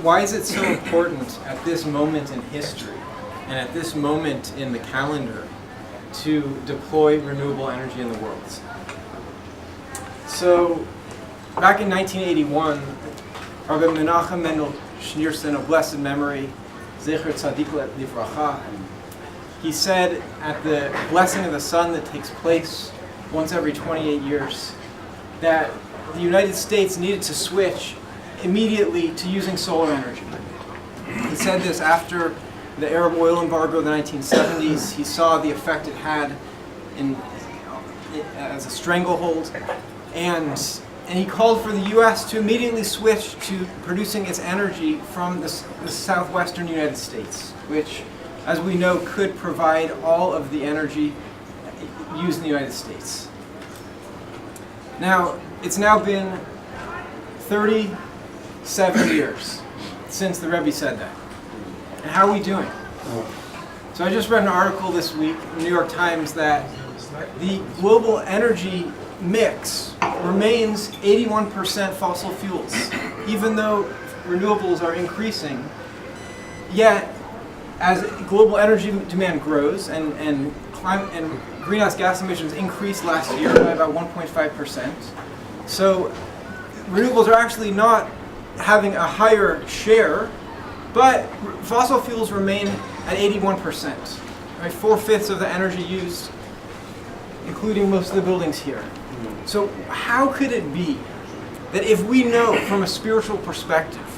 why is it so important at this moment in history and at this moment in the calendar to deploy renewable energy in the world? So, back in 1981, Rabbi Menachem Mendel Schneerson of blessed memory, Zecher Tzadik Livracha, he said at the blessing of the sun that takes place once every 28 years, that the United States needed to switch immediately to using solar energy. He said this after the Arab oil embargo of the 1970s. He saw the effect it had as a stranglehold, and he called for the U.S. to immediately switch to producing its energy from the southwestern United States, which, as we know, could provide all of the energy used in the United States. Now, it's now been 37 years since the Rebbe said that. And how are we doing? So I just read an article this week in the New York Times that the global energy mix remains 81% fossil fuels, even though renewables are increasing. Yet, as global energy demand grows and greenhouse gas emissions increased last year by about 1.5%, so renewables are actually not having a higher share, but fossil fuels remain at 81%, right? 4/5 of the energy used, including most of the buildings here. So how could it be that if we know from a spiritual perspective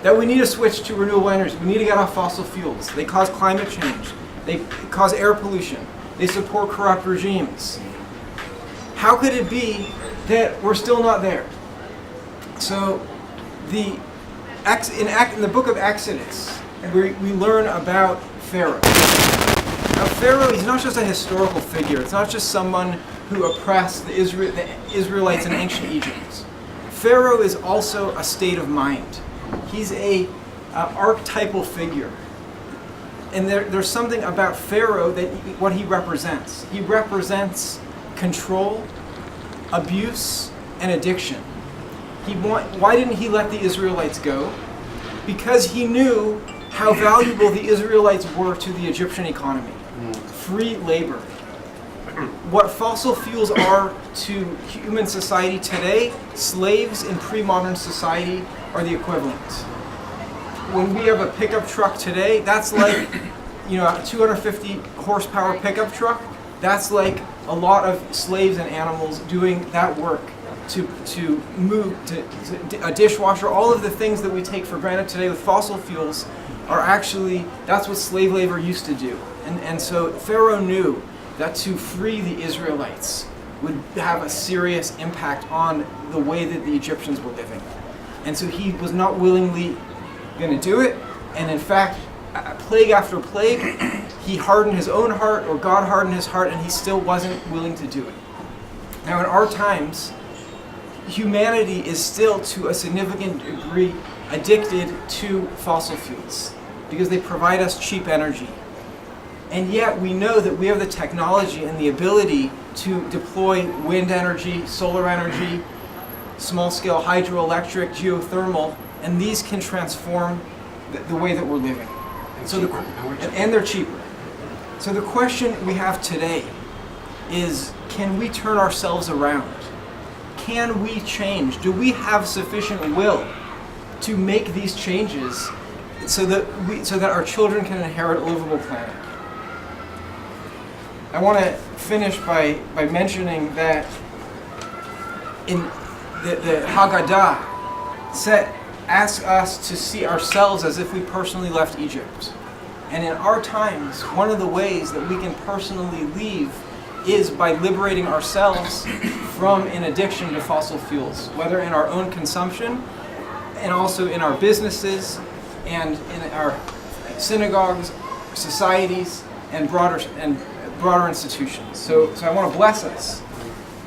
that we need to switch to renewable energy, we need to get off fossil fuels, they cause climate change, they cause air pollution, they support corrupt regimes, how could it be that we're still not there? So in the book of Exodus, we learn about Pharaoh. Now Pharaoh, he's not just a historical figure, it's not just someone who oppressed the Israelites in ancient Egypt. Pharaoh is also a state of mind. He's an archetypal figure. And there's something about Pharaoh that what he represents. He represents control, abuse, and addiction. Why didn't he let the Israelites go? Because he knew how valuable the Israelites were to the Egyptian economy. Free labor. What fossil fuels are to human society today, slaves in pre-modern society are the equivalent. When we have a pickup truck today, that's like, a 250 horsepower pickup truck. That's like a lot of slaves and animals doing that work to move, to a dishwasher. All of the things that we take for granted today with fossil fuels are actually, that's what slave labor used to do. And so Pharaoh knew that to free the Israelites would have a serious impact on the way that the Egyptians were living. And so he was not willingly going to do it. And in fact, plague after plague, he hardened his own heart, or God hardened his heart, and he still wasn't willing to do it. Now in our times, humanity is still to a significant degree addicted to fossil fuels because they provide us cheap energy. And yet we know that we have the technology and the ability to deploy wind energy, solar energy, small-scale hydroelectric, geothermal, and these can transform the way that we're living. And they're cheaper. So the question we have today is, can we turn ourselves around? Can we change? Do we have sufficient will to make these changes so that our children can inherit a livable planet? I want to finish by mentioning that in the Haggadah asks us to see ourselves as if we personally left Egypt. And in our times, one of the ways that we can personally leave is by liberating ourselves from an addiction to fossil fuels, whether in our own consumption and also in our businesses and in our synagogues, societies, and broader institutions. So I want to bless us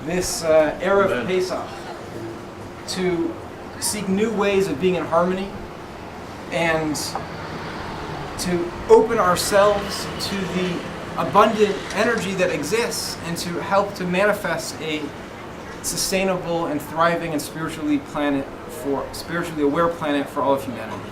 this Erev Pesach to seek new ways of being in harmony and to open ourselves to the abundant energy that exists and to help to manifest a sustainable and thriving and spiritually aware planet for all of humanity.